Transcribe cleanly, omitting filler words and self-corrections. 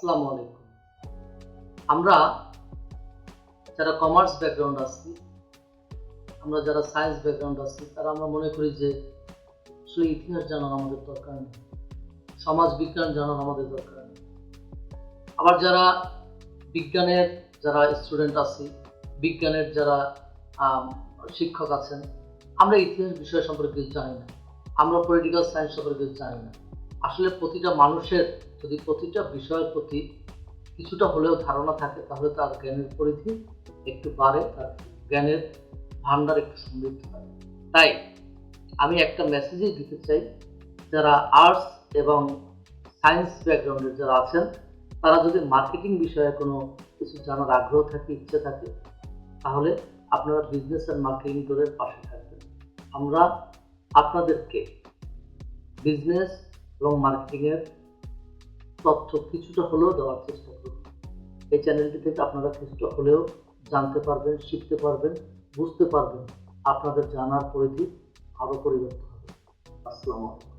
আসসালামু আলাইকুম। আমরা যারা কমার্স ব্যাকগ্রাউন্ড আছি, আমরা যারা সায়েন্স ব্যাকগ্রাউন্ড আছি, তারা আমরা মনে করি যে আসলে ইতিহাস জানার আমাদের দরকার নেই, সমাজ বিজ্ঞান জানার আমাদের দরকার নেই। আবার যারা বিজ্ঞানের যারা স্টুডেন্ট আছি, বিজ্ঞানের যারা শিক্ষক আছেন, আমরা ইতিহাস বিষয় সম্পর্কে কিছু জানি না, আমরা পলিটিক্যাল সায়েন্স সম্পর্কে কিছু জানি না। আসলে প্রতিটা মানুষের যদি প্রতিটা বিষয়ের প্রতি কিছুটা হলেও ধারণা থাকে, তাহলে তার জ্ঞানের পরিধি একটু বাড়ে, তার জ্ঞানের ভান্ডার একটু সমৃদ্ধ হয়। তাই আমি একটা মেসেজই দিতে চাই, যারা আর্টস এবং সায়েন্স ব্যাকগ্রাউন্ডের যারা আছেন, তারা যদি মার্কেটিং বিষয়ে কোনো কিছু জানার আগ্রহ থাকে, ইচ্ছে থাকে, তাহলে আপনারা বিজনেস অ্যান্ড মার্কেটিং দলের পাশে থাকবেন। আমরা আপনাদেরকে বিজনেস এবং মার্কেটিংয়ের তথ্য কিছুটা হলেও দেওয়ার চেষ্টা করব। এই চ্যানেলটি থেকে আপনারা কিছুটা হলেও জানতে পারবেন, শিখতে পারবেন, বুঝতে পারবেন। আপনাদের জানার পরিধি আরও পরিবর্তন হবে। আসসালামু আলাইকুম।